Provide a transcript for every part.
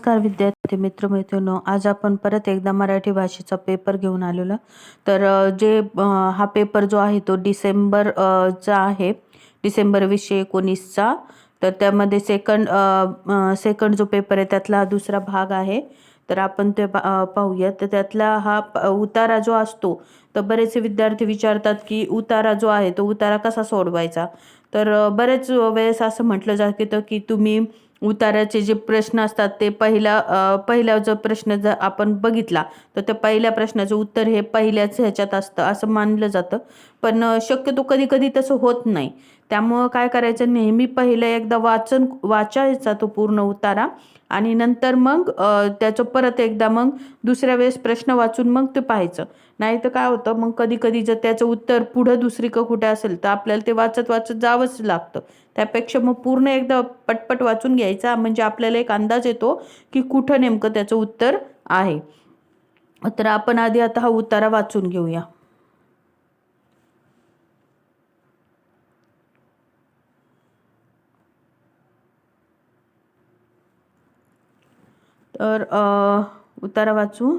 नमस्कार विद्यार्थी मित्र मैत्रिणींनो, आज आपण परत एकदा मराठी भाषेचा पेपर घेऊन आलेलो. तर हा पेपर जो आहे तो चा आहे, डिसेंबर 2019चा. तर त्यामध्ये सेकंड जो पेपर आहे त्यातला हा दुसरा भाग आहे. तर आपण ते पाहूया. तर त्यातला हा उतारा जो असतो, तर बरेचसे विद्यार्थी विचारतात की उतारा जो आहे तो उतारा कसा सोडवायचा. तर बरेच वेळेस असं म्हटलं जातं की तुम्ही उतार्याचे जे प्रश्न असतात ते पहिला जो प्रश्न जर आपण बघितला तर त्या पहिल्या प्रश्नाचं उत्तर हे पहिल्याच ह्याच्यात असतं असं मानलं जातं. पण शक्यतो कधी कधी तसं होत नाही. त्यामुळं काय करायचं, नेहमी पहिलं एकदा वाचायचा तो पूर्ण उतारा आणि नंतर मग त्याचं परत एकदा मग दुसऱ्या वेळेस प्रश्न वाचून मग ते पाहायचं. नाही तर काय होतं, मग कधी कधी जर त्याचं उत्तर पुढं दुसरी कुठे असेल तर आपल्याला ते वाचत वाचत जावंच लागतं. त्यापेक्षा मग पूर्ण एकदा पटपट वाचून घ्यायचा, म्हणजे आपल्याला एक अंदाज येतो की कुठं नेमकं त्याचं उत्तर आहे. तर आपण आधी आता हा उतारा वाचून घेऊया. तर उतारा वाचू.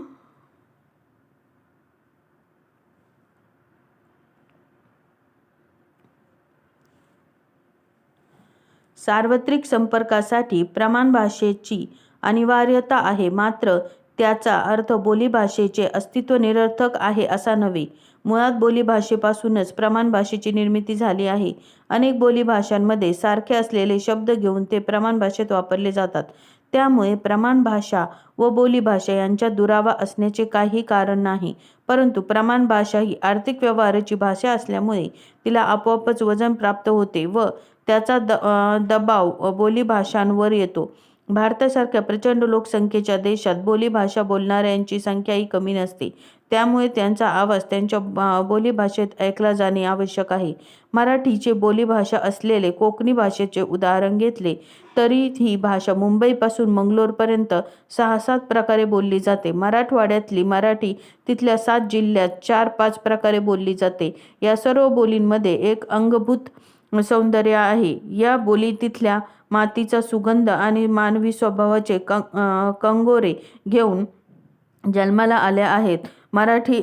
सार्वत्रिक संपर्कासाठी प्रमाण भाषेची अनिवार्यता आहे, मात्र त्याचा अर्थ बोलीभाषेचे अस्तित्व निरर्थक आहे असा नव्हे. मुळात बोलीभाषेपासूनच प्रमाण भाषेची निर्मिती झाली आहे. अनेक बोलीभाषांमध्ये सारखे असलेले शब्द घेऊन ते प्रमाण भाषेत वापरले जातात. त्यामुळे प्रमाण भाषा व बोलीभाषा यांच्यात दुरावा असण्याचे काही कारण नाही. परंतु प्रमाण भाषा ही आर्थिक व्यवहाराची भाषा असल्यामुळे तिला आपोआपच वजन प्राप्त होते व त्याचा दबाव बोलीभाषांवर येतो. भारतासारख्या प्रचंड लोकसंख्येच्या देशात बोलीभाषा बोलणाऱ्यांची संख्याही कमी नसते. त्यामुळे त्यांचा आवाज त्यांच्या बोलीभाषेत ऐकला जाणे आवश्यक आहे. मराठीचे बोलीभाषा असलेले कोकणी भाषेचे उदाहरण घेतले तरी ही भाषा मुंबईपासून मंगलोरपर्यंत 6-7 प्रकारे बोलली जाते. मराठवाड्यातली मराठी तिथल्या 7 जिल्ह्यात 4-5 प्रकारे बोलली जाते. या सर्व बोलींमध्ये एक अंगभूत सौंदर्य आहे. या बोली तिथल्या मातीचा सुगंध आणि मानवी स्वभावाचे कंगोरे घेऊन जन्माला आल्या आहेत. मराठी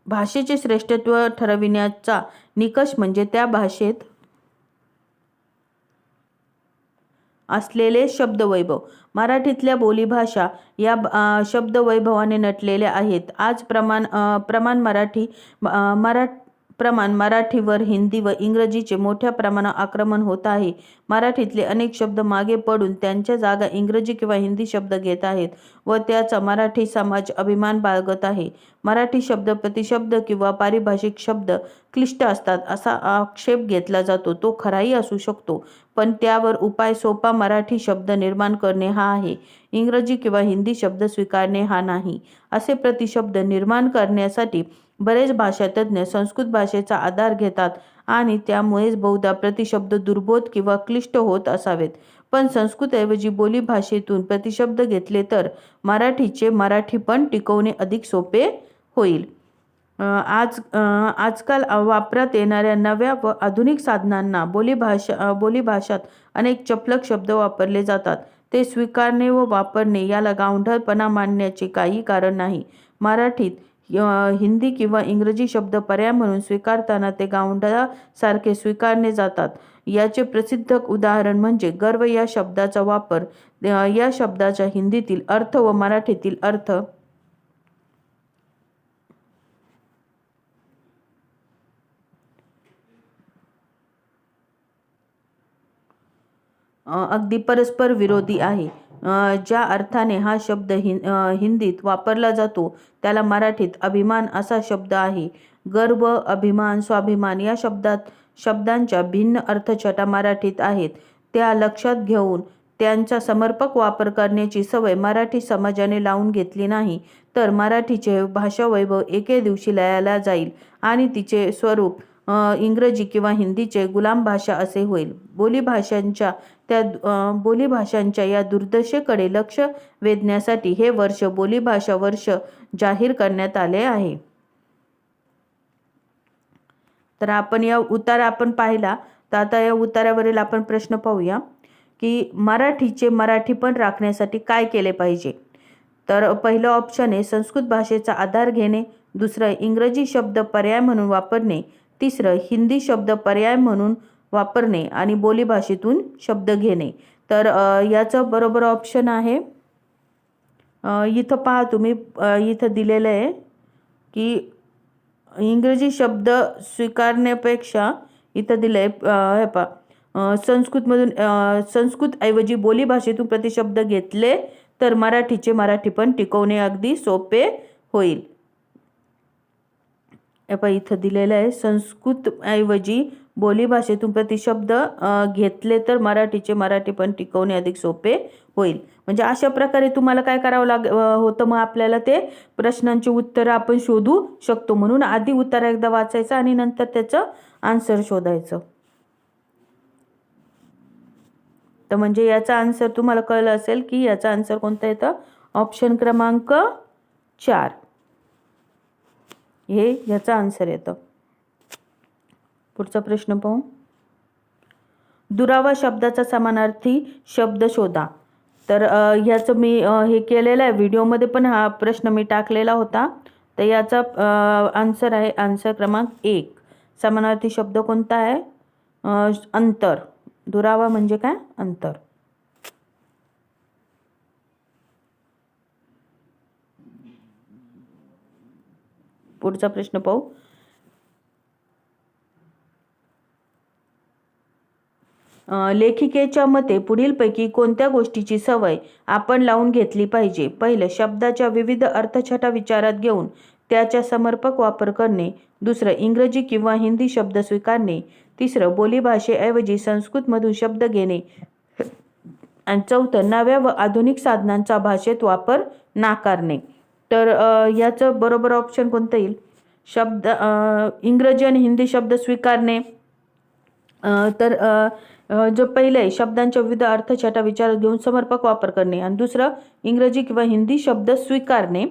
भाषेचे श्रेष्ठत्व ठरविण्याचा निकष म्हणजे त्या भाषेत असलेले शब्दवैभव. मराठीतल्या बोलीभाषा या शब्दवैभवाने नटलेल्या आहेत. आज प्रमाण मराठीवर हिंदी व इंग्रजीचे मोठ्या प्रमाणात आक्रमण होत आहे. मराठीतले अनेक शब्द मागे पडून त्यांच्या जागा इंग्रजी किंवा हिंदी शब्द घेत आहेत व त्याचा मराठी समाज अभिमान बाळगत आहे. मराठी शब्द प्रतिशब्द किंवा पारिभाषिक शब्द क्लिष्ट असतात असा आक्षेप घेतला जातो. तो खराही असू शकतो, पण त्यावर उपाय सोपा मराठी शब्द निर्माण करणे हा आहे. इंग्रजी किंवा हिंदी शब्द स्वीकारणे हा नाही. असे प्रतिशब्द निर्माण करण्यासाठी बरेच भाषातज्ञ संस्कृत भाषेचा आधार घेतात आणि त्यामुळेच बहुधा प्रतिशब्द दुर्बोध किंवा क्लिष्ट होत असावेत. पण संस्कृतऐवजी बोलीभाषेतून प्रतिशब्द घेतले तर मराठीचे मराठीपण टिकवणे अधिक सोपे होईल. आजकाल वापरात येणाऱ्या नव्या व आधुनिक साधनांना बोलीभाषात अनेक चपलक शब्द वापरले जातात. ते स्वीकारणे व वापरणे याला गावढळपणा मानण्याचे काही कारण नाही. मराठीत हिंदी किंवा इंग्रजी शब्द पर्याय म्हणून स्वीकारताना ते गावंढळासारखे स्वीकारले जातात. याचे प्रसिद्ध उदाहरण म्हणजे गर्व या शब्दाचा वापर. या शब्दाचा हिंदीतील अर्थ व मराठीतील अर्थ अगदी परस्पर विरोधी आहे. ज्या अर्थाने हा शब्द हिंदीत वापरला जातो त्याला मराठीत अभिमान असा शब्द आहे. गर्व, अभिमान, स्वाभिमान या शब्दांच्या भिन्न अर्थछटा मराठीत आहेत. त्या लक्षात घेऊन त्यांचा समर्पक वापर करण्याची सवय मराठी समाजाने लावून घेतली नाही तर मराठीचे भाषावैभव एके दिवशी लयाला जाईल आणि तिचे स्वरूप इंग्रजी किंवा हिंदीचे गुलाम भाषा असे होईल. बोलीभाषांच्या या दुर्दशेकडे लक्ष वेधण्यासाठी हे वर्ष बोलीभाषा वर्ष जाहीर करण्यात आले आहे. तर आपण या उतारा पाहिला. तर आता या उतार्यावरील आपण प्रश्न पाहूया की मराठीचे मराठीपण राखण्यासाठी काय केले पाहिजे. तर पहिलं ऑप्शन आहे संस्कृत भाषेचा आधार घेणे, दुसरं इंग्रजी शब्द पर्याय म्हणून वापरणे, तिसरं हिंदी शब्द पर्याय म्हणून वापरणे आणि बोलीभाषेतून शब्द घेणे. तर याचं बरोबर ऑप्शन आहे इथं पहा तुम्ही, इथं दिलेलं आहे की इंग्रजी शब्द स्वीकारण्यापेक्षा इथं दिलं आहे हे पहा, संस्कृतऐवजी बोलीभाषेतून प्रतिशब्द घेतले तर मराठीचे मराठीपण टिकवणे अगदी सोपे होईल. हे पहा इथं दिलेलं आहे संस्कृतऐवजी बोलीभाषेतून प्रतिशब्द घेतले तर मराठीचे मराठीपण टिकवणे अधिक सोपे होईल. म्हणजे अशा प्रकारे तुम्हाला काय करावं होतं, मग आपल्याला ते प्रश्नांची उत्तरं आपण शोधू शकतो. म्हणून आधी उत्तर एकदा वाचायचं आणि नंतर त्याचं आन्सर शोधायचं. तर म्हणजे याचा आन्सर तुम्हाला कळलं असेल की याचा आन्सर कोणता येतं, ऑप्शन क्रमांक 4 हे याचा आन्सर येतं. पुढचा प्रश्न पाहू. दुरावा शब्दाचा समानार्थी शब्द शोधा. तर ह्याचं मी हे केलेलं आहे व्हिडिओमध्ये, पण हा प्रश्न मी टाकलेला होता. तर याचा आन्सर आहे आन्सर क्रमांक 1. समानार्थी शब्द कोणता आहे, अंतर. दुरावा म्हणजे काय, अंतर. पुढचा प्रश्न पाहू. लेखिकेच्या मते पुढीलपैकी कोणत्या गोष्टीची सवय आपण लावून घेतली पाहिजे. पहिलं, शब्दाच्या विविध अर्थछटा विचारात घेऊन त्याचा समर्पक वापर करणे. दुसरं, इंग्रजी किंवा हिंदी शब्द स्वीकारणे. तिसरं, बोलीभाषेऐवजी संस्कृतमधून शब्द घेणे. आणि चौथं, नव्या व आधुनिक साधनांचा भाषेत वापर नाकारणे. तर याचं बरोबर ऑप्शन कोणतं येईल, इंग्रजी आणि हिंदी शब्द स्वीकारणे. तर जो पहिलं आहे शब्दांच्या विविध अर्थछटा विचारात घेऊन समर्पक वापर करणे, आणि दुसरं इंग्रजी किंवा हिंदी शब्द स्वीकारणे.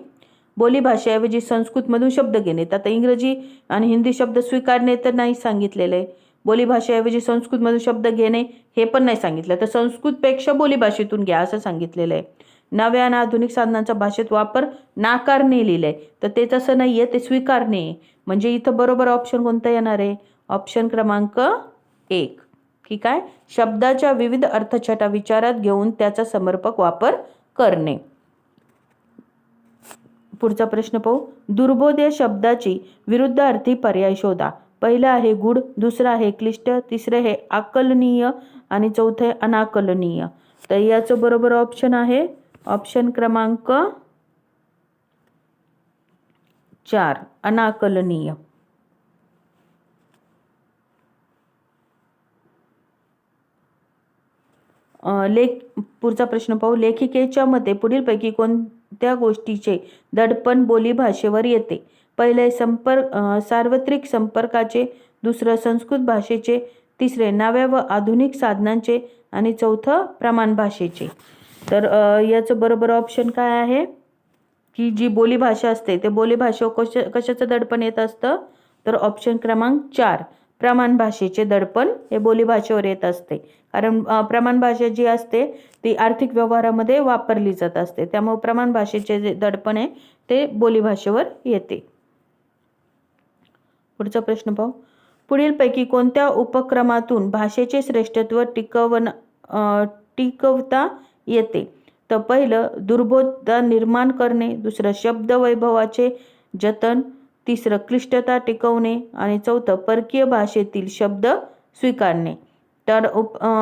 बोलीभाषेऐवजी संस्कृतमधून शब्द घेणे. तर आता इंग्रजी आणि हिंदी शब्द स्वीकारणे तर नाही सांगितलेलं आहे, बोलीभाषेऐवजी संस्कृतमधून शब्द घेणे हे पण नाही सांगितलं. तर संस्कृतपेक्षा बोलीभाषेतून घ्या असं सांगितलेलं आहे. नव्या आणि आधुनिक साधनांचा भाषेत वापर नाकारणे लिहिलं आहे, तर ते तसं नाही आहे, ते स्वीकारणे. म्हणजे इथं बरोबर ऑप्शन कोणतं येणार आहे, ऑप्शन क्रमांक 1. ठीक आहे, शब्दाच्या विविध अर्थछटा विचारात घेऊन त्याचा समर्पक वापर करणे. पुढचा प्रश्न पाहू. दुर्बोध या शब्दाची विरुद्धार्थी पर्याय शोधा. पहिलं आहे गूढ, दुसरं आहे क्लिष्ट, तिसरं आहे आकलनीय आणि चौथं आहे अनाकलनीय. तर याचं बरोबर ऑप्शन आहे ऑप्शन क्रमांक 4 अनाकलनीय. पुढचा प्रश्न पाहू. लेखिकेच्या मते पुढीलपैकी कोणत्या गोष्टीचे दडपण बोलीभाषेवर येते. पहिले सार्वत्रिक संपर्काचे, दुसरं संस्कृत भाषेचे, तिसरे नव्या व आधुनिक साधनांचे आणि चौथं प्रमाण भाषेचे. तर याचं बरोबर ऑप्शन काय आहे की जी बोलीभाषा असते ते बोलीभाषेवर कशाचं दडपण येत असतं, तर ऑप्शन क्रमांक 4 प्रमाण भाषेचे दडपण हे बोलीभाषेवर येत असते. कारण प्रमाण भाषा जी असते ती आर्थिक व्यवहारामध्ये वापरली जात असते, त्यामुळे प्रमाण भाषेचे जे दडपण आहे ते बोलीभाषेवर येते. पुढचा प्रश्न पाहू. पुढीलपैकी कोणत्या उपक्रमातून भाषेचे श्रेष्ठत्व टिकवता येते. तर पहिलं दुर्बोधता निर्माण करणे, दुसरं शब्द वैभवाचे जतन, तिसरं क्लिष्टता टिकवणे आणि चौथं परकीय भाषेतील शब्द स्वीकारणे. तर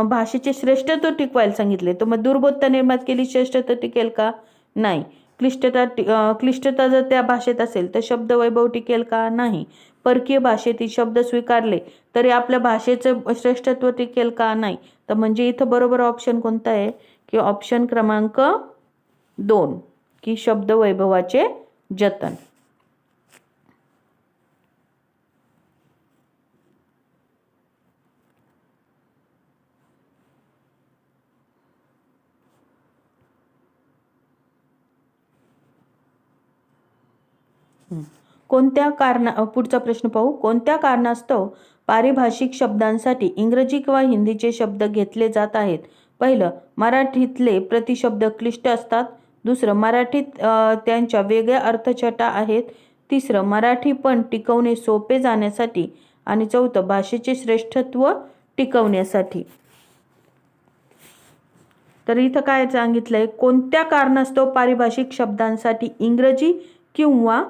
भाषेचे श्रेष्ठत्व टिकवायला सांगितले, तर मग दुर्बोधता निर्माण केली श्रेष्ठत्व टिकेल का, नाही. क्लिष्टता जर त्या भाषेत असेल तर शब्द वैभव टिकेल का, नाही. परकीय भाषेतील शब्द स्वीकारले तरी आपल्या भाषेचं श्रेष्ठत्व टिकेल का, नाही. तर म्हणजे इथं बरोबर ऑप्शन कोणता आहे की ऑप्शन क्रमांक 2 की शब्द वैभवाचे जतन. पुढचा प्रश्न पाहू. कोणत्या कारणास्तव पारिभाषिक शब्दांसाठी इंग्रजी किंवा हिंदीचे शब्द घेतले जात आहेत, पहिलं, मराठीतले प्रतिशब्द क्लिष्ट असतात. दुसरं, मराठीत त्यांच्या वेगळ्या अर्थछटा आहेत. तिसरं, मराठी पण टिकवणे सोपे जाण्यासाठी. आणि चौथं, भाषेचे श्रेष्ठत्व टिकवण्यासाठी. तर इथं काय सांगितलंय, कोणत्या कारणास्तव पारिभाषिक शब्दांसाठी इंग्रजी किंवा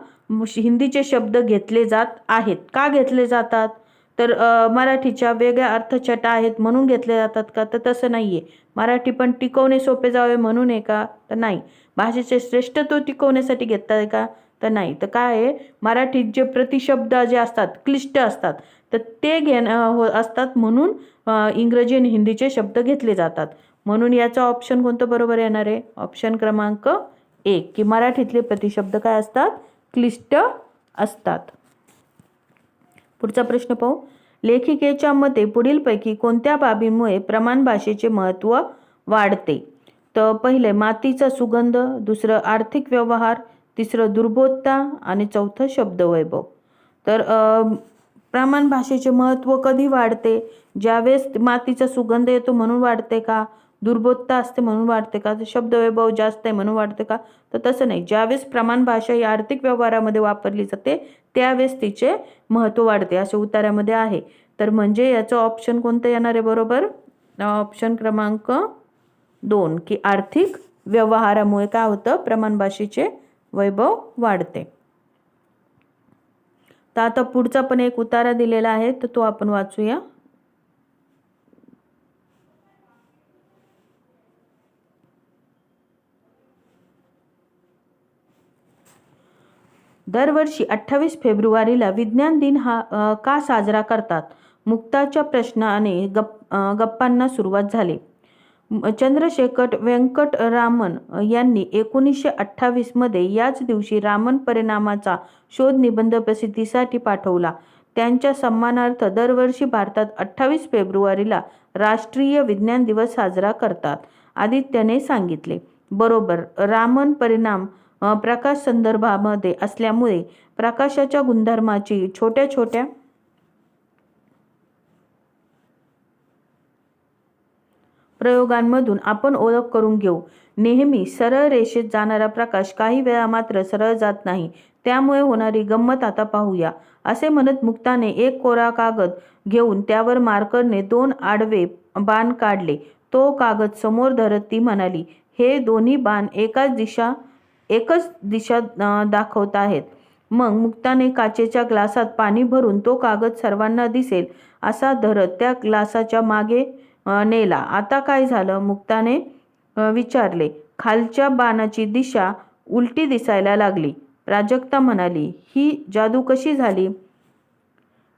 हिंदीचे शब्द घेतले जात आहेत. का घेतले जातात, तर मराठीच्या वेगळ्या अर्थछटा आहेत म्हणून घेतले जातात का, तर तसं नाही आहे. मराठी पण टिकवणे सोपे जावे म्हणून आहे का, तर नाही. भाषेचे श्रेष्ठत्व टिकवण्यासाठी घेतात आहे का, तर नाही. तर काय आहे, मराठीत जे प्रतिशब्द जे असतात क्लिष्ट असतात तर ते असतात म्हणून इंग्रजी आणि हिंदीचे शब्द घेतले जातात. म्हणून याचा ऑप्शन कोणतं बरोबर येणार आहे, ऑप्शन क्रमांक 1 की मराठीतले प्रतिशब्द काय असतात, क्लिष्ट असतात. पुढचा प्रश्न पाहू. लेखिकेच्या मते पुढीलपैकी कोणत्या बाबींमुळे प्रमाण भाषेचे महत्त्व वाढते. तर पहिले, मातीचा सुगंध. दुसरं, आर्थिक व्यवहार. तिसरं, दुर्बोधता. आणि चौथं, शब्दवैभव. तर प्रमाण भाषेचे महत्त्व कधी वाढते, ज्यावेळेस मातीचा सुगंध येतो म्हणून वाढते का, दुर्बोधता असते म्हणून वाढते का, शब्दवैभव जास्त आहे म्हणून वाढते का, तर तसं नाही. ज्यावेळेस प्रमाण भाषा ही आर्थिक व्यवहारामध्ये वापरली जाते त्यावेळेस तिचे महत्त्व वाढते असे उत्तरामध्ये आहे. तर म्हणजे याचं ऑप्शन कोणतं येणार आहे बरोबर, ऑप्शन क्रमांक 2 की आर्थिक व्यवहारामुळे काय होतं, प्रमाण भाषेचे वैभव वाढते. तर आता पुढचा पण एक उतारा दिलेला आहे तर तो आपण वाचूया. दरवर्षी 28 फेब्रुवारीला विज्ञान दिन हा का साजरा करतात. मुक्ताच्या प्रश्नाने गप्पांना सुरुवात झाली. चंद्रशेखर वेंकटरामन यांनी 1928 मध्ये याच दिवशी रामन परिणामाचा शोध निबंध प्रसिद्धीसाठी पाठवला. त्यांच्या सन्मानार्थ दरवर्षी भारतात 28 फेब्रुवारीला राष्ट्रीय विज्ञान दिवस साजरा करतात. आदित्यने सांगितले. बरोबर. रामन परिणाम प्रकाश संदर्भामध्ये असल्यामुळे प्रकाशाच्या गुणधर्माची छोट्या छोट्या प्रयोगांमधून आपण ओळख करून घेऊ. नेहमी सरळ रेषेत जाणारा प्रकाश काही वेळा मात्र सरळ जात नाही. त्यामुळे होणारी गंमत आता पाहूया. असे म्हणत मुक्ताने एक कोरा कागद घेऊन त्यावर मार्करने 2 आडवे बाण काढले. तो कागद समोर धरत ती म्हणाली, हे दोन्ही बाण एकच दिशा दाखवत आहेत. मग मुक्ताने काचेच्या ग्लासात पाणी भरून तो कागद सर्वांना दिसेल असा धरत त्या ग्लासाच्या मागे नेला. आता काय झालं, मुक्ताने विचारले. खालच्या बाणाची दिशा उलटी दिसायला लागली. प्राजक्ता म्हणाली, ही जादू कशी झाली.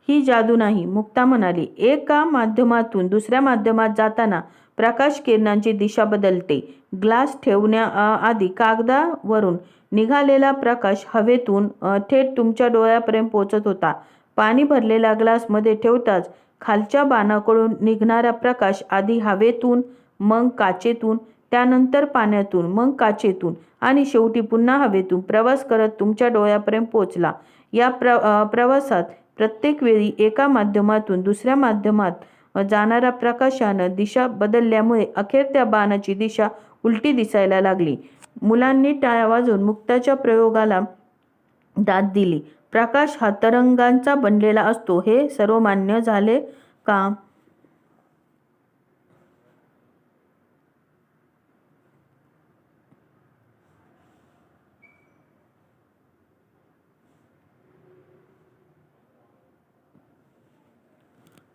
ही जादू नाही, मुक्ता म्हणाली. एका माध्यमातून दुसऱ्या माध्यमात जाताना प्रकाश किरणांची दिशा बदलते. ग्लास ठेवण्याआधी कागदावरून निघालेला प्रकाश हवेतून थेट तुमच्या डोळ्यापर्यंत पोहोचत होता. पाणी भरलेला ग्लास मध्ये ठेवताच खालच्या बाणाकडून निघणारा प्रकाश आधी हवेतून, मग काचेतून, त्यानंतर पाण्यातून, मग काचेतून आणि शेवटी पुन्हा हवेतून प्रवास करत तुमच्या डोळ्यापर्यंत पोहोचला. या प्रवासात प्रत्येक वेळी एका माध्यमातून दुसऱ्या माध्यमात जाणाऱ्या प्रकाशानं दिशा बदलल्यामुळे अखेर त्या बाणाची दिशा उलटी दिसायला लागली. मुलांनी टाळ्या वाजवून मुक्ताच्या प्रयोगाला दाद दिली. प्रकाश हा तरंगांचा बनलेला असतो हे सर्वमान्य झाले का.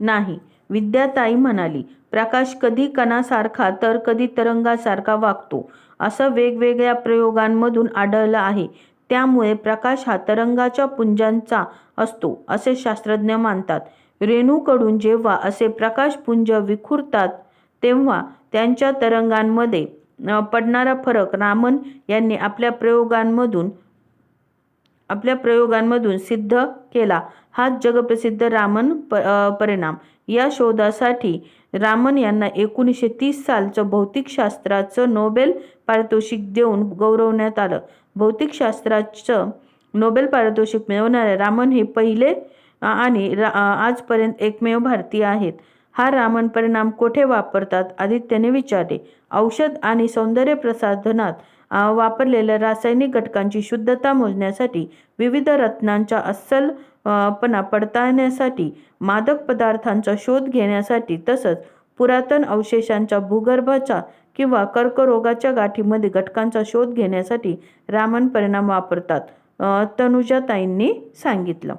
नाही. विद्याताई म्हणाली, प्रकाश कधी कणासारखा तर कधी तरंगासारखा वागतो असं वेगवेगळ्या प्रयोगांमधून आढळलं आहे. त्यामुळे प्रकाश हा तरंगाच्या पुंजांचा असतो असे शास्त्रज्ञ मानतात. रेणूकडून जेव्हा असे प्रकाशपुंज विखुरतात तेव्हा त्यांच्या तरंगांमध्ये पडणारा फरक रामन यांनी आपल्या प्रयोगांमधून सिद्ध केला. हा जगप्रसिद्ध रामन परिणाम. या शोधासाठी रामन यांना 1930 सालचं भौतिकशास्त्राचं नोबेल पारितोषिक देऊन गौरवण्यात आलं. भौतिकशास्त्राचं नोबेल पारितोषिक मिळवणारे रामन हे पहिले आणि आजपर्यंत एकमेव भारतीय आहेत. हा रामन परिणाम कोठे वापरतात? आदित्यने विचारले. औषध आणि सौंदर्य प्रसाधनात वापरलेल्या रासायनिक घटकांची शुद्धता मोजण्यासाठी, विविध रत्नांच्या अस्सलपणा पडताळण्यासाठी, मादक पदार्थांचा शोध घेण्यासाठी, तसंच पुरातन अवशेषांच्या भूगर्भाच्या किंवा कर्करोगाच्या गाठीमध्ये घटकांचा शोध घेण्यासाठी रामन परिणाम वापरतात, तनुजाताईंनी सांगितलं.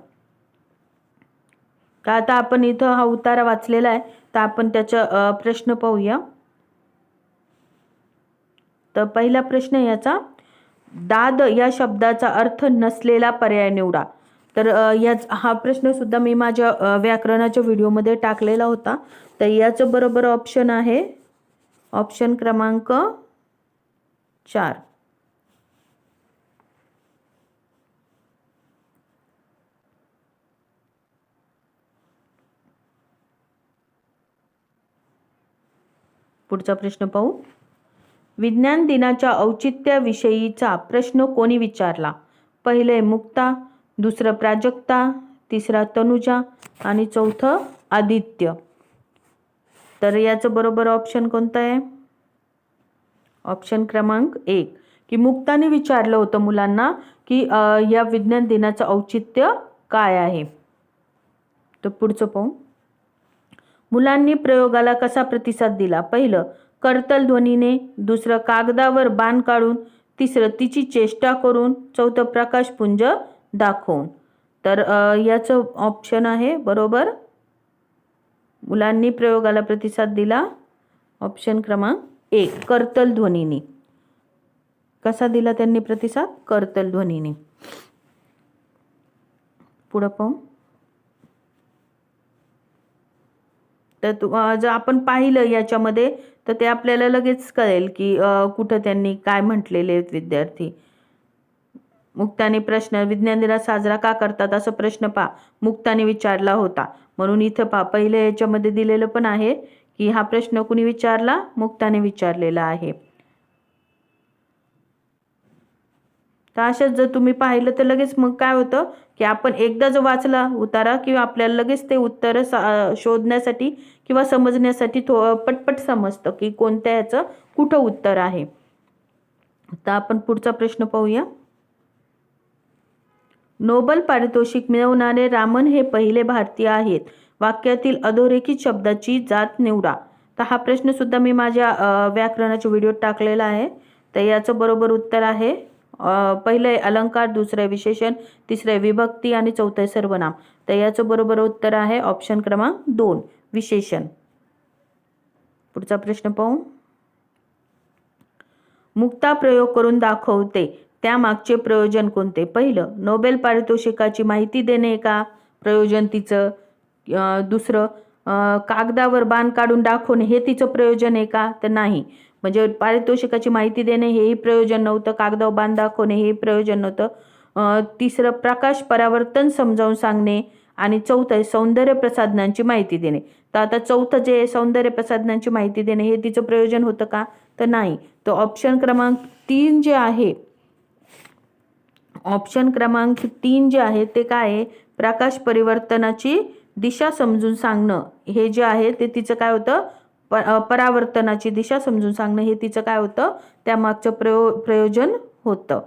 तर आता आपण इथं हा उतारा वाचलेला आहे, तर आपण त्याचा प्रश्न पाहूया. तर पहिला प्रश्न याचा, दाद या शब्दाचा अर्थ नसलेला पर्याय निवडा. तर हा प्रश्न सुद्धा मी माझ्या व्याकरणाच्या व्हिडिओमध्ये टाकलेला होता. तर याचं बरोबर ऑप्शन आहे ऑप्शन क्रमांक 4. पुढचा प्रश्न पाहू. विज्ञान दिनाच्या औचित्याविषयीचा प्रश्न कोणी विचारला? पहिले मुक्ता, दुसरं प्राजक्ता, तिसरा तनुजा आणि चौथं आदित्य. तर याचं बरोबर ऑप्शन कोणतं आहे? ऑप्शन क्रमांक 1, की मुक्ताने विचारलं होतं मुलांना की या विज्ञान दिनाचं औचित्य काय आहे. तर पुढचं पाहू. मुलांनी प्रयोगाला कसा प्रतिसाद दिला? पहिलं करतल ध्वनीने, दुसरं कागदावर बाण काढून, तिसरं तिची चेष्टा करून, चौथं प्रकाशपुंज दाखवून. तर याचं ऑप्शन आहे बरोबर, मुलांनी प्रयोगाला प्रतिसाद दिला ऑप्शन क्रमांक 1, करतल ध्वनीने. कसा दिला त्यांनी प्रतिसाद? करतल ध्वनीने. पुढं पाहू. तर जर आपण पाहिलं याच्यामध्ये तर ते आपल्याला लगेच कळेल की कुठं त्यांनी काय म्हटलेले आहेत विद्यार्थी. मुक्ताने प्रश्न, विज्ञान दिवस साजरा का करतात असं प्रश्न मुक्ताने विचारला होता. म्हणून इथं पहिल्या याच्यामध्ये दिलेलं पण आहे की हा प्रश्न कुणी विचारला? मुक्ताने विचारलेला आहे. तर अशाच जर तुम्ही पाहिलं तर लगेच मग काय होतं की आपण एकदा जर वाचला उतारा किंवा आपल्याला लगेच ते उत्तर शोधण्यासाठी किंवा समजण्यासाठी पटपट समजतं की कोणत्या याचं कुठं उत्तर आहे. तर आपण पुढचा प्रश्न पाहूया. नोबेल पारितोषिक मिळवणारे रामन हे पहिले भारतीय आहेत. वाक्यातील अधोरेखित शब्दाची जात निवडा. तर हा प्रश्न सुद्धा मी माझ्या व्याकरणाच्या व्हिडिओत टाकलेला आहे. तर याचं बरोबर उत्तर आहे पहिले अलंकार, दुसरे विशेषण, तिसरे विभक्ती आणि चौथे सर्वनाम. तर याचं बरोबर उत्तर आहे ऑप्शन क्रमांक 2, विशेषण. पुढचा प्रश्न पाहू. मुक्ता प्रयोग करून दाखवते, त्यामागचे प्रयोजन कोणते? पहिलं नोबेल पारितोषिकाची माहिती देणे का प्रयोजन तिचं? दुसरं कागदावर बाण काढून दाखवणे हे तिचं प्रयोजन आहे का? तर नाही. म्हणजे पारितोषिकाची माहिती देणे हेही प्रयोजन नव्हतं, कागदावर बाण दाखवणे हे प्रयोजन नव्हतं. तिसरं प्रकाश परावर्तन समजावून सांगणे आणि चौथं सौंदर्य प्रसाधनांची माहिती देणे. तर आता चौथं जे सौंदर्य प्रसाधनांची माहिती देणे हे तिचं प्रयोजन होतं का? तर नाही. तो ऑप्शन क्रमांक 3 जे आहे, ऑप्शन क्रमांक 3 जे आहे ते काय आहे? प्रकाश परिवर्तनाची दिशा समजून सांगणं हे जे आहे ते तिचं काय होतं? परावर्तनाची दिशा समजून सांगणं हे तिचं काय होतं? त्यामागचं प्रयोजन होतं.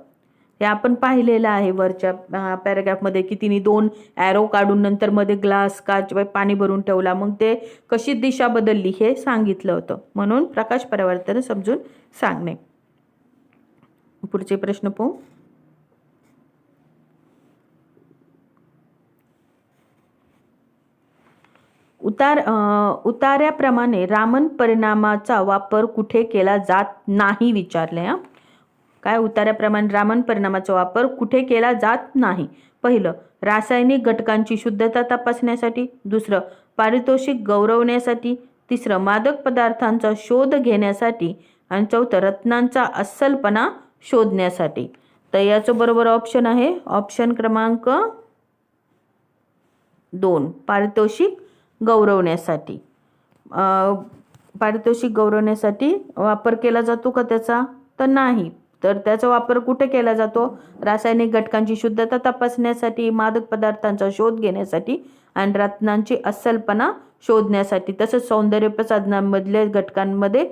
हे आपण पाहिलेलं आहे वरच्या पॅराग्राफमध्ये की तिने 2 ॲरो काढून नंतर मध्ये ग्लास काच पाणी भरून ठेवला, मग ते कशी दिशा बदलली हे सांगितलं होतं. म्हणून प्रकाश परावर्तन समजून सांगणे. पुढचे प्रश्न पाहू. उतार्याप्रमाणे रामन परिणामाचा वापर कुठे केला जात नाही विचारले. काय? उतार्याप्रमाणे रामन परिणामाचा वापर कुठे केला जात नाही? पहिलं रासायनिक घटकांची शुद्धता तपासण्यासाठी, दुसरं पारितोषिक गौरवण्यासाठी, तिसरं मादक पदार्थांचा शोध घेण्यासाठी आणि चौथं रत्नांचा अस्सलपणा शोधण्यासाठी. तर याचं बरोबर ऑप्शन आहे ऑप्शन क्रमांक 2, पारितोषिक गौरवण्यासाठी. पारितोषिक गौरवण्यासाठी वापर केला जातो का त्याचा? तर नाही. तर त्याचा वापर कुठे केला जातो? रासायनिक घटकांची शुद्धता तपासण्यासाठी, मादक पदार्थांचा शोध घेण्यासाठी आणि रत्नांची अस्सलपणा शोधण्यासाठी तसंच सौंदर्य प्रसाधनांमधल्या घटकांमध्ये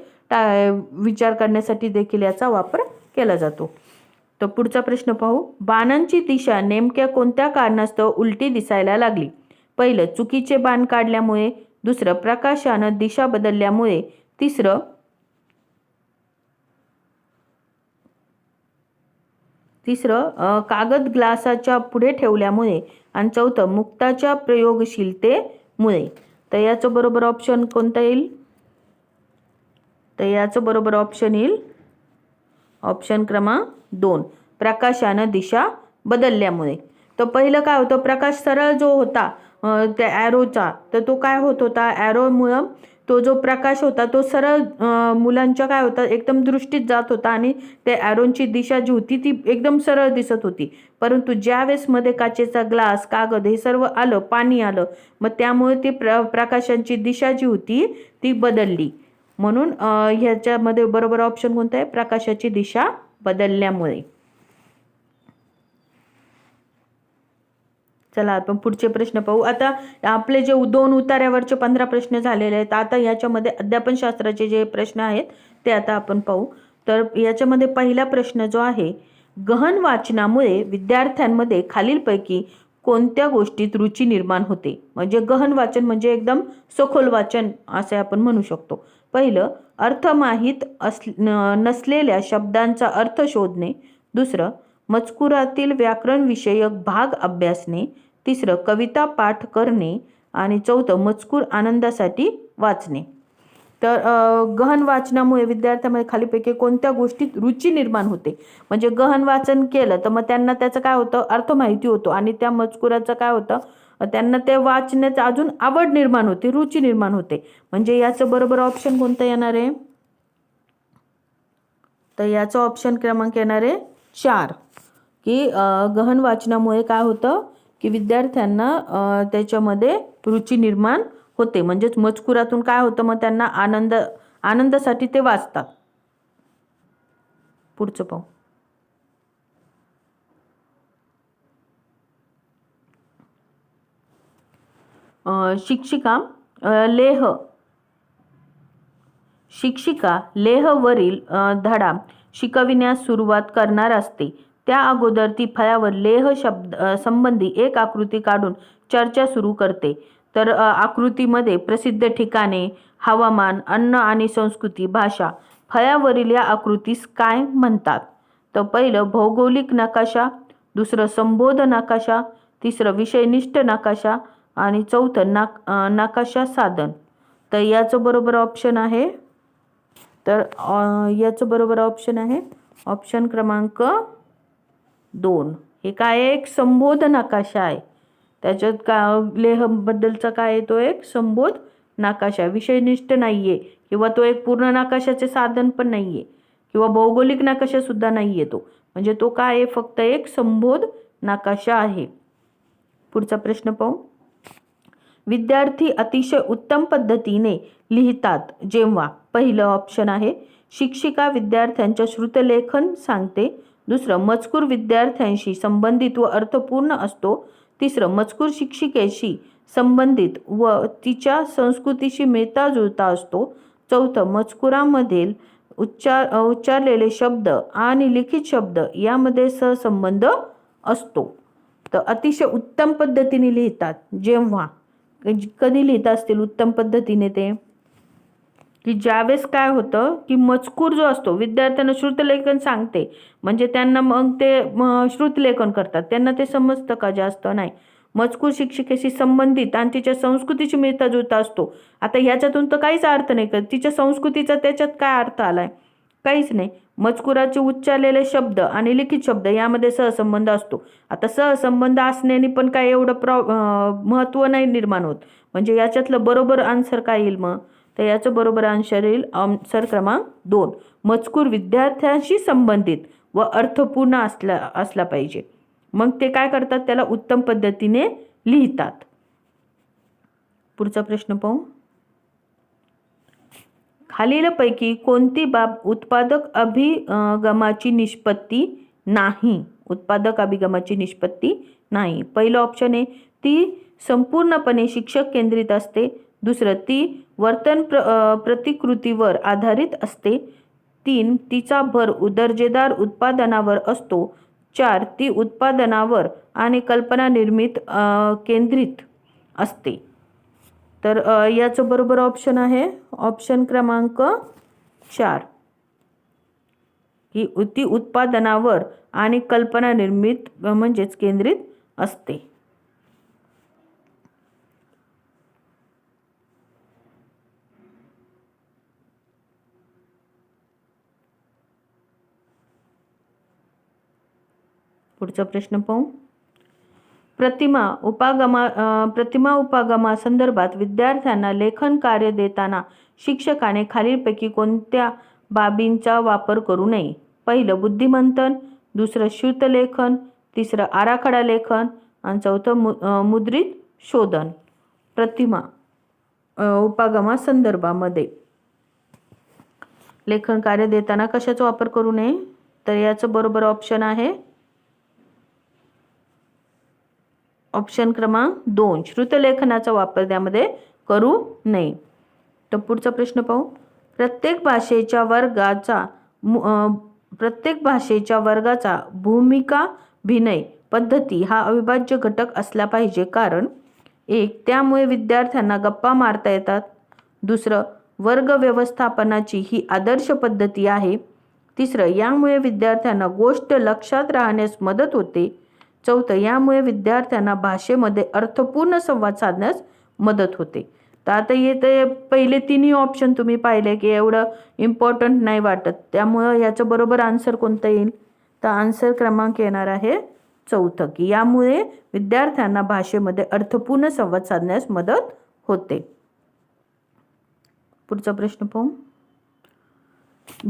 विचार करण्यासाठी देखील याचा वापर केला जातो. तर पुढचा प्रश्न पाहू. बाणांची दिशा नेमक्या कोणत्या कारणास्तव उलटी दिसायला लागली? पहिलं, चुकीचे बाण काढल्यामुळे. दुसरं, प्रकाशानं दिशा बदलल्यामुळे. तिसरं, कागद ग्लासाच्या पुढे ठेवल्यामुळे. आणि चौथं, मुक्ताच्या प्रयोगशीलतेमुळे. तर याचं बरोबर ऑप्शन कोणतं येईल? तर याचं बरोबर ऑप्शन येईल ऑप्शन क्रमांक 2, प्रकाशानं दिशा बदलल्यामुळे. तर पहिलं काय होतं, प्रकाश सरळ जो होता त्या ॲरोचा, तर तो काय होत होता, ॲरोमुळं तो जो प्रकाश होता तो सरळ मुलांच्या काय होता एकदम दृष्टीत जात होता आणि त्या ॲरोची दिशा जी होती ती एकदम सरळ दिसत होती. परंतु ज्यावेळेस मध्ये काचेचा ग्लास, कागद हे सर्व आलं, पाणी आलं, मग त्यामुळे ती प्रकाशाची दिशा जी होती ती बदलली. म्हणून ह्याच्यामध्ये बरोबर ऑप्शन कोणतं आहे? प्रकाशाची दिशा बदलल्यामुळे. चला आपण पुढचे प्रश्न पाहू. आता आपले जे 2 उतार्यावरचे 15 प्रश्न झालेले आहेत. आता याच्यामध्ये अध्यापनशास्त्राचे जे प्रश्न आहेत ते आता आपण पाहू. तर याच्यामध्ये पहिला प्रश्न जो आहे, गहन वाचनामुळे विद्यार्थ्यांमध्ये खालीलपैकी कोणत्या गोष्टीत रुची निर्माण होते? म्हणजे गहन वाचन म्हणजे एकदम सखोल वाचन असे आपण म्हणू शकतो. पहिलं, अर्थ माहीत नसलेल्या शब्दांचा अर्थ शोधणे. दुसरं, मजकुरातील व्याकरण विषयक भाग अभ्यासणे. तिसरं, कविता पाठ करणे. आणि चौथं, मजकूर आनंदासाठी वाचणे. तर गहन वाचनामुळे विद्यार्थ्यांमध्ये खालीपैकी कोणत्या गोष्टीत रुची निर्माण होते? म्हणजे गहन वाचन केलं तर मग त्यांना त्याचं काय होतं, अर्थ माहिती होतो आणि त्या मजकुराचं काय होतं, त्यांना ते वाचण्याचं अजून आवड निर्माण होते, रुची निर्माण होते. म्हणजे याचं बरोबर ऑप्शन कोणतं येणार आहे? तर याचं ऑप्शन क्रमांक येणार आहे 4, की गहन वाचनामुळे काय होतं की विद्यार्थ्यांना त्याच्यामध्ये रुची निर्माण होते. म्हणजेच मजकुरातून काय होतं, मग त्यांना आनंदासाठी ते वाचतात. पुढचं पाहू. शिक्षिका लेहवरील धडा शिकविण्यास सुरुवात करणार असते. त्या अगोदर ती फळ्यावर लेह शब्द संबंधी एक आकृती काढून चर्चा सुरू करते. तर आकृतीमध्ये प्रसिद्ध ठिकाणे, हवामान, अन्न आणि संस्कृती, भाषा. फळ्यावरील या आकृतीस काय म्हणतात? तर पहिलं, भौगोलिक नकाशा. दुसरं, संबोध नकाशा. तिसरं, विषयनिष्ठ नकाशा. आणि चौथं, नकाशा साधन. तर याचं बरोबर ऑप्शन आहे, तर याचं बरोबर ऑप्शन आहे ऑप्शन क्रमांक 2. हे काय, एक संबोध नकाशा आहे. त्याच्यात लेहबद्दलचा काय आहे, तो एक संबोध नकाशा, विषयनिष्ठ नाहीये किंवा तो एक पूर्ण नकाशाचे साधन पण नाहीये किंवा भौगोलिक नकाशा सुद्धा नाहीये तो. म्हणजे तो काय आहे, फक्त एक संबोध नकाशा आहे. पुढचा प्रश्न पाहू. विद्यार्थी अतिशय उत्तम पद्धतीने लिहितात जेव्हा. पहिलं ऑप्शन आहे, शिक्षिका विद्यार्थ्यांच्या श्रुतलेखन सांगते. दुसरं, मजकूर विद्यार्थ्यांशी संबंधित व अर्थपूर्ण असतो. तिसरं, मजकूर शिक्षिकेशी संबंधित व तिच्या संस्कृतीशी मिळता जुळता असतो. चौथं, मजकुरामधील उच्चारलेले शब्द आणि लिखित शब्द यामध्ये सहसंबंध असतो. तर अतिशय उत्तम पद्धतीने लिहितात जेव्हा. कधी लिहित असतील उत्तम पद्धतीने? ते की ज्यावेळेस काय होतं की मजकूर जो असतो, विद्यार्थ्यांना श्रुतलेखन सांगते म्हणजे त्यांना मग ते श्रुतलेखन करतात, त्यांना ते समजतं का? जास्त नाही. मजकूर शिक्षिकेशी संबंधित आणि तिच्या संस्कृतीशी मिळता जुळता असतो. आता ह्याच्यातून तर काहीच अर्थ नाही करत, तिच्या संस्कृतीचा त्याच्यात काय अर्थ आलाय? काहीच नाही. मजकुराचे उच्चारलेले शब्द आणि लिखित शब्द यामध्ये सहसंबंध असतो. आता सहसंबंध असण्याने पण काय एवढं महत्त्व नाही निर्माण होत. म्हणजे याच्यातलं बरोबर आन्सर काय येईल मग? तर याचं बरोबर आन्सर येईल आन्सर क्रमांक 2, मजकूर विद्यार्थ्यांशी संबंधित व अर्थपूर्ण असला पाहिजे. मग ते काय करतात, त्याला उत्तम पद्धतीने लिहितात. पुढचा प्रश्न पाहू. खालीलपैकी कोणती बाब उत्पादक अभिगमाची निष्पत्ती नाही? उत्पादक अभिगमाची निष्पत्ती नाही. पहिलं ऑप्शन आहे, ती संपूर्णपणे शिक्षक केंद्रित असते. दुसरं, ती वर्तन प्रतिकृतीवर आधारित असते. 3, तिचा भर दर्जेदार उत्पादनावर असतो. 4, ती उत्पादनावर आणि कल्पना निर्मित केंद्रित असते. तर याचं बरोबर ऑप्शन आहे ऑप्शन क्रमांक 4, की ती उत्पादनावर आणि कल्पना निर्मित म्हणजेच केंद्रित असते. पुढचा प्रश्न पाहू. प्रतिमा उपागमा संदर्भात विद्यार्थ्यांना लेखन कार्य देताना शिक्षकाने खालीलपैकी कोणत्या बाबींचा वापर करू नये? पहिलं, बुद्धिमंथन. दुसरं, श्रुतलेखन. तिसरं, आराखडा लेखन. आणि चौथं, मुद्रित शोधन. प्रतिमा उपागमा संदर्भामध्ये लेखन कार्य देताना कशाचा वापर करू नये? तर याचं बरोबर ऑप्शन आहे ऑप्शन क्रमांक 2, श्रुतलेखनाचा वापर त्यामध्ये करू नये. तर पुढचा प्रश्न पाहू. प्रत्येक भाषेच्या वर्गाचा भूमिकाभिनय पद्धती हा अविभाज्य घटक असला पाहिजे. कारण 1, त्यामुळे विद्यार्थ्यांना गप्पा मारता येतात. दुसरं, वर्ग व्यवस्थापनाची ही आदर्श पद्धती आहे. तिसरं, यामुळे विद्यार्थ्यांना गोष्ट लक्षात राहण्यास मदत होते. चौथं, यामुळे विद्यार्थ्यांना भाषेमध्ये अर्थपूर्ण संवाद साधण्यास मदत होते. तर आता येते पहिले तिन्ही ऑप्शन तुम्ही पाहिले की एवढं इम्पॉर्टंट नाही वाटत, त्यामुळं याचं बरोबर आन्सर कोणतं येईल? तर आन्सर क्रमांक येणार आहे चौथं, की यामुळे विद्यार्थ्यांना भाषेमध्ये अर्थपूर्ण संवाद साधण्यास मदत होते. पुढचा प्रश्न पाहू.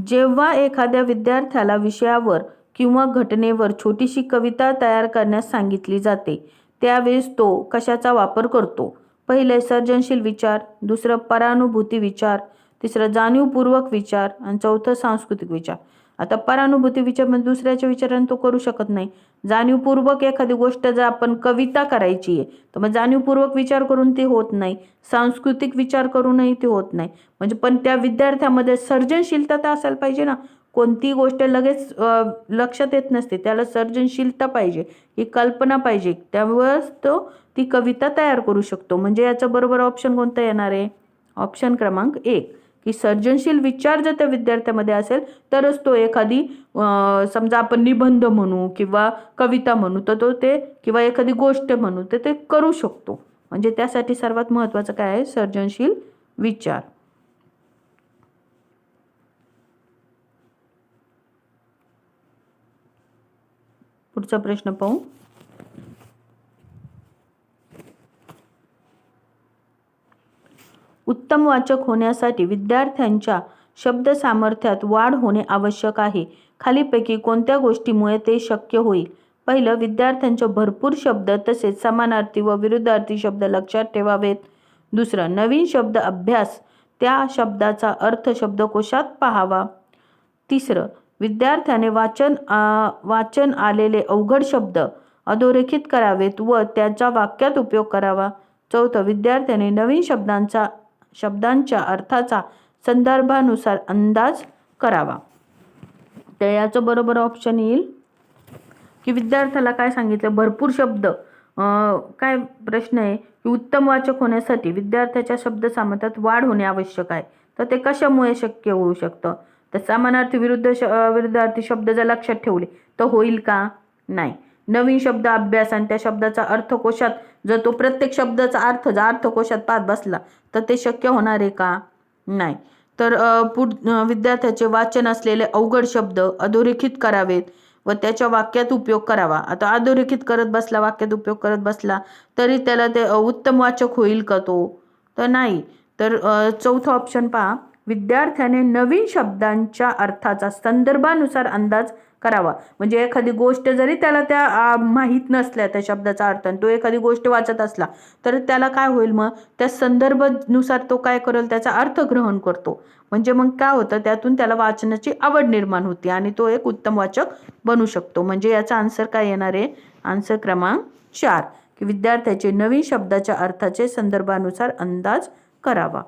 जेव्हा एखाद्या विद्यार्थ्याला विषयावर किंवा घटनेवर छोटीशी कविता तयार करण्यास सांगितली जाते त्यावेळेस तो कशाचा वापर करतो? पहिले, सर्जनशील विचार. दुसरं, परानुभूती विचार. तिसरं, जाणीवपूर्वक विचार. आणि चौथं, सांस्कृतिक विचार. आता परानुभूती विचार म्हणजे दुसऱ्याच्या विचाराने तो करू शकत नाही. जाणीवपूर्वक एखादी गोष्ट जर आपण कविता करायची आहे तर मग जाणीवपूर्वक विचार करून ती होत नाही. सांस्कृतिक विचार करूनही ती होत नाही. म्हणजे पण त्या विद्यार्थ्यामध्ये सर्जनशीलता तर असायला पाहिजे ना. कोणती गोष्ट लगेच लक्षात येत नसते, त्याला सर्जनशीलता पाहिजे, ही कल्पना पाहिजे, त्यामुळेच तो ती कविता तयार करू शकतो. म्हणजे याचं बरोबर ऑप्शन कोणतं येणार आहे? ऑप्शन क्रमांक 1, की सर्जनशील विचार जर त्या विद्यार्थ्यामध्ये असेल तरच तो एखादी समजा आपण निबंध म्हणू किंवा कविता म्हणू तर तो ते किंवा एखादी गोष्ट म्हणू तर ते करू शकतो. म्हणजे त्यासाठी सर्वात महत्त्वाचं काय आहे? सर्जनशील विचार. पुढचा प्रश्न पाहू. उत्तम वाचक होण्यासाठी विद्यार्थ्यांच्या शब्द सामर्थ्यात वाढ होणे आवश्यक आहे. खालीपैकी कोणत्या गोष्टीमुळे ते शक्य होईल? पहिलं, विद्यार्थ्यांचे भरपूर शब्द तसेच समानार्थी व विरुद्धार्थी शब्द लक्षात ठेवावेत. दुसरं, नवीन शब्द अभ्यास, त्या शब्दाचा अर्थ शब्दकोशात पाहावा. तिसरं, विद्यार्थ्याने वाचन आलेले अवघड शब्द अधोरेखित करावेत व त्याचा वाक्यात उपयोग करावा. चौथं, विद्यार्थ्याने नवीन शब्दांच्या अर्थाचा संदर्भानुसार अंदाज करावा. तर याचं बरोबर ऑप्शन येईल की विद्यार्थ्याला काय सांगितलं? भरपूर शब्द. काय प्रश्न आहे की उत्तम वाचक होण्यासाठी विद्यार्थ्याच्या शब्द सामर्थ्यात वाढ होणे आवश्यक आहे. तर ते कशामुळे शक्य होऊ शकतं? तर समानार्थी विरुद्धार्थी शब्द जर लक्षात ठेवले तर होईल का? नाही. नवीन शब्द अभ्यास आणि त्या शब्दाचा अर्थकोशात जर तो प्रत्येक शब्दाचा अर्थ जर अर्थकोशात पाहत बसला तर ते शक्य होणार आहे का? नाही. तर विद्यार्थ्याचे वाचन असलेले अवघड शब्द अधोरेखित करावेत व त्याच्या वाक्यात उपयोग करावा. आता अधोरेखित करत बसला, वाक्यात उपयोग करत बसला तरी त्याला ते उत्तम वाचक होईल का तो? तर नाही. तर चौथा ऑप्शन पहा, विद्यार्थ्याने नवीन शब्दांच्या अर्थाचा संदर्भानुसार अंदाज करावा. म्हणजे एखादी गोष्ट जरी त्याला त्या माहीत नसल्या त्या शब्दाचा अर्थ आणि तो एखादी गोष्ट वाचत असला तर त्याला काय होईल? मग त्या संदर्भानुसार तो काय करेल? त्याचा अर्थ ग्रहण करतो. म्हणजे मग काय होतं? त्यातून त्याला वाचनाची आवड निर्माण होते आणि तो एक उत्तम वाचक बनू शकतो. म्हणजे याचा आन्सर काय येणार आहे? आन्सर क्रमांक 4, की विद्यार्थ्याचे नवीन शब्दाच्या अर्थाचे संदर्भानुसार अंदाज करावा.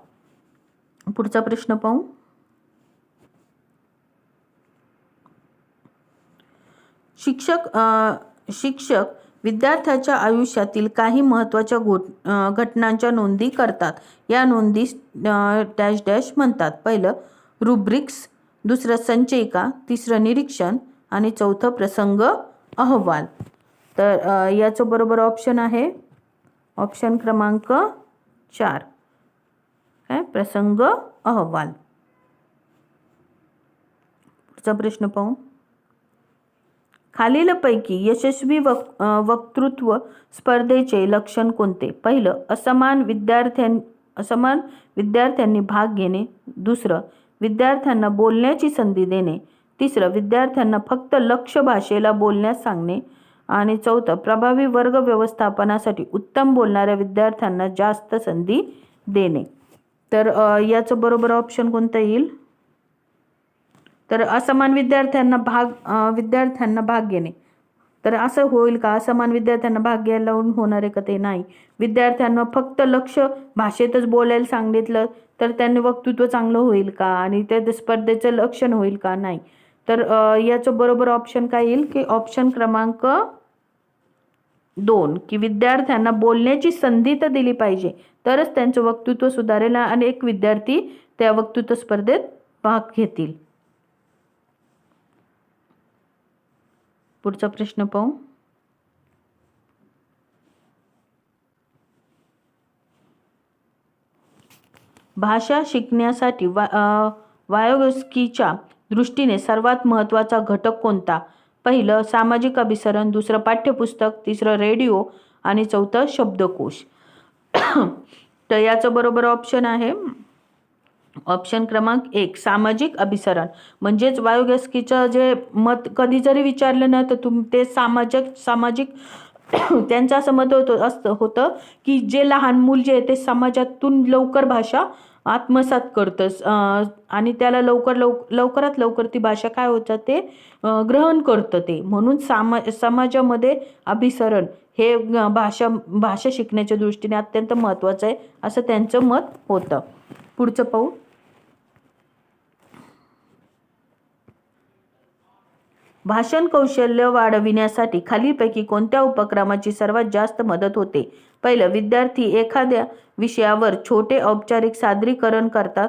पुढचा प्रश्न पाहू. शिक्षक विद्यार्थ्याच्या आयुष्यातील काही महत्त्वाच्या घटनांच्या नोंदी करतात. या नोंदी डॅश डॅश म्हणतात. पहिलं रुब्रिक्स, दुसरं संचयिका, तिसरं निरीक्षण आणि चौथं प्रसंग अहवाल. तर याचं बरोबर ऑप्शन आहे ऑप्शन क्रमांक 4, काय प्रसंग अहवाल. पुढचा प्रश्न पाहू. खालीलपैकी यशस्वी वक्तृत्व स्पर्धेचे लक्षण कोणते? पहिलं असमान विद्यार्थ्यांनी भाग घेणे, दुसरं विद्यार्थ्यांना बोलण्याची संधी देणे, तिसरं विद्यार्थ्यांना फक्त लक्ष्य भाषेला बोलण्यास सांगणे आणि चौथं प्रभावी वर्ग व्यवस्थापनासाठी उत्तम बोलणाऱ्या विद्यार्थ्यांना जास्त संधी देणे. तर याचं बरोबर ऑप्शन कोणतं येईल? तर असमान विद्यार्थ्यांना भाग घेणे. तर असं होईल का? असमान विद्यार्थ्यांना भाग घ्यायला लावून होणार आहे का? ते नाही. विद्यार्थ्यांना फक्त लक्ष्य भाषेतच बोलायला सांगितलं तर त्यांनी वक्तृत्व चांगलं होईल का? आणि त्या स्पर्धेचं लक्षण होईल का? नाही. तर याचं बरोबर ऑप्शन काय येईल की ऑप्शन क्रमांक 2 की विद्यार्थ्यांना बोलण्याची संधी तर दिली पाहिजे तरच त्यांचं वक्तृत्व सुधारेल आणि एक विद्यार्थी त्या वक्तृत्व स्पर्धेत भाग घेतील. पुढचा प्रश्न पाहू. भाषा शिकण्यासाठी वायोगस्कीच्या दृष्टीने सर्वात महत्त्वाचा घटक कोणता? पहिलं सामाजिक अभिसरण, दुसरं पाठ्यपुस्तक, तिसरं रेडिओ आणि चौथं शब्दकोश. तर याचं बरोबर ऑप्शन आहे ऑप्शन क्रमांक 1 सामाजिक अभिसरण. म्हणजेच वायोगस्कीचं जे मत कधी जरी विचारलं ना तर ते सामाजिक त्यांचं असं मत होतं की जे लहान मूल जे आहे ते समाजातून लवकर भाषा आत्मसात करतं आणि त्याला लवकरात लवकर ती भाषा काय होतं ते ग्रहण करतं ते. म्हणून समाजामध्ये अभिसरण हे भाषा शिकण्याच्या दृष्टीने अत्यंत महत्त्वाचं आहे असं त्यांचं मत होतं. पुढचं पाहू. भाषण कौशल्य वाढविण्यासाठी खालीलपैकी कोणत्या उपक्रमाची सर्वात जास्त मदत होते? पहिलं विद्यार्थी एखाद्या विषयावर छोटे औपचारिक सादरीकरण करतात,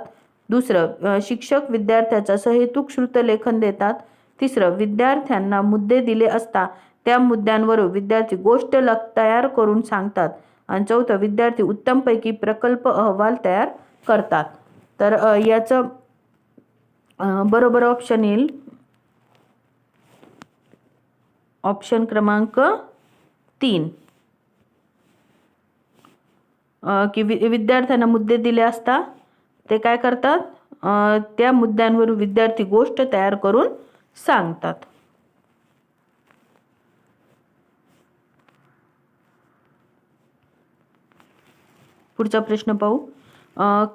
दुसरं शिक्षक विद्यार्थ्याचा सहेतुक श्रुतलेखन देतात, तिसरं विद्यार्थ्यांना मुद्दे दिले असता त्या मुद्द्यांवर विद्यार्थी गोष्ट तयार करून सांगतात आणि चौथं विद्यार्थी उत्तमपैकी प्रकल्प अहवाल तयार करतात. तर याचं बरोबर ऑप्शन येईल ऑप्शन क्रमांक 3 की विद्यार्थ्यांना मुद्दे दिले असता ते काय करतात त्या मुद्द्यांवर विद्यार्थी गोष्ट तयार करून सांगतात. पुढचा प्रश्न पाहू.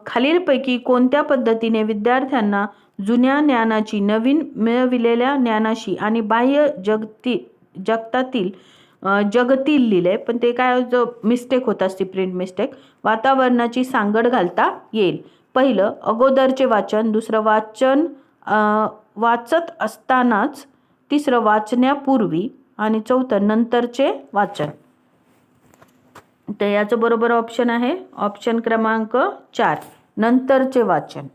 खालीलपैकी कोणत्या पद्धतीने विद्यार्थ्यांना जुन्या ज्ञानाची नवीन मिळविलेल्या ज्ञानाशी आणि बाह्य जगतील लिहिले पण ते काय जो मिस्टेक होत असते प्रिंट मिस्टेक वातावरणाची सांगड घालता येईल. पहिलं अगोदरचे वाचन, दुसरं वाचत असतानाच, तिसरं वाचण्यापूर्वी आणि चौथं नंतरचे वाचन. तर याचं बरोबर ऑप्शन आहे ऑप्शन क्रमांक 4 नंतरचे वाचन.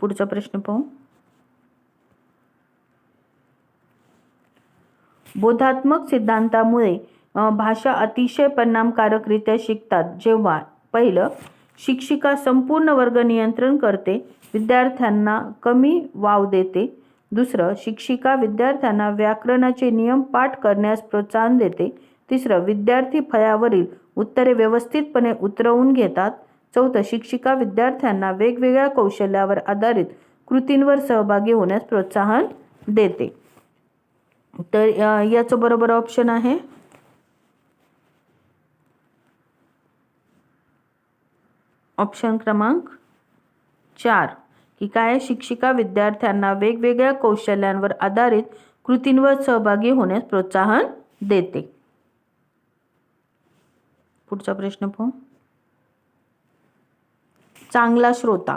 पुढचा प्रश्न पाहू. बोधात्मक सिद्धांतामुळे भाषा अतिशय परिणामकारकरित्या शिकतात जेव्हा पहिलं शिक्षिका संपूर्ण वर्ग नियंत्रण करते, विद्यार्थ्यांना कमी वाव देते, दुसरं शिक्षिका विद्यार्थ्यांना व्याकरणाचे नियम पाठ करण्यास प्रोत्साहन देते, तिसरं विद्यार्थी फळ्यावरील उत्तरे व्यवस्थितपणे उतरवून घेतात, चौथं शिक्षिका विद्यार्थ्यांना वेगवेगळ्या कौशल्यावर आधारित कृतींवर सहभागी होण्यास प्रोत्साहन देते. तर याचं बरोबर ऑप्शन आहे ऑप्शन क्रमांक 4 की काय शिक्षिका विद्यार्थ्यांना वेगवेगळ्या कौशल्यांवर आधारित कृतींवर सहभागी होण्यास प्रोत्साहन देते. पुढचा प्रश्न पाहू. चांगला श्रोता.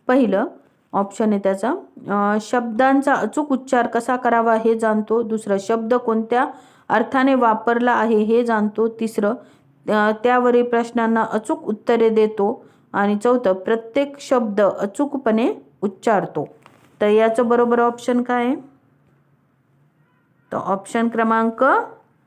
पहिलं ऑप्शन आहे त्याचा, शब्दांचा अचूक उच्चार कसा करावा हे जाणतो. दुसरं, शब्द कोणत्या अर्थाने वापरला आहे हे जाणतो. तिसरं, त्यावरील प्रश्नांना अचूक उत्तरे देतो. आणि चौथं, प्रत्येक शब्द अचूकपणे उच्चारतो. तर याचं बरोबर ऑप्शन काय आहे? तर ऑप्शन क्रमांक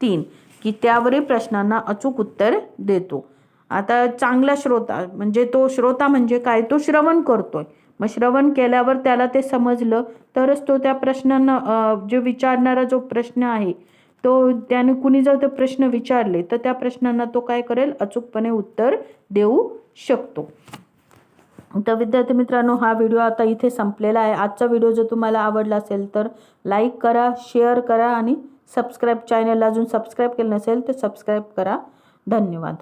3, की त्यावरील प्रश्नांना अचूक उत्तर देतो. आता चांगला श्रोता म्हणजे तो श्रोता म्हणजे काय? तो श्रवण करतोय. मग श्रवण केल्यावर त्याला ते समजलं तरच तो त्या प्रश्नांना जे विचारणारा जो प्रश्न आहे तो त्याने कुणी जर ते प्रश्न विचारले तर त्या प्रश्नांना तो काय करेल? अचूकपणे उत्तर देऊ शकतो. तर विद्यार्थी मित्रांनो, हा व्हिडिओ आता इथे संपलेला आहे. आजचा व्हिडिओ जर तुम्हाला आवडला असेल तर लाईक करा, शेअर करा आणि चॅनलला अजून सबस्क्राईब केलं नसेल तर सबस्क्राईब करा. धन्यवाद.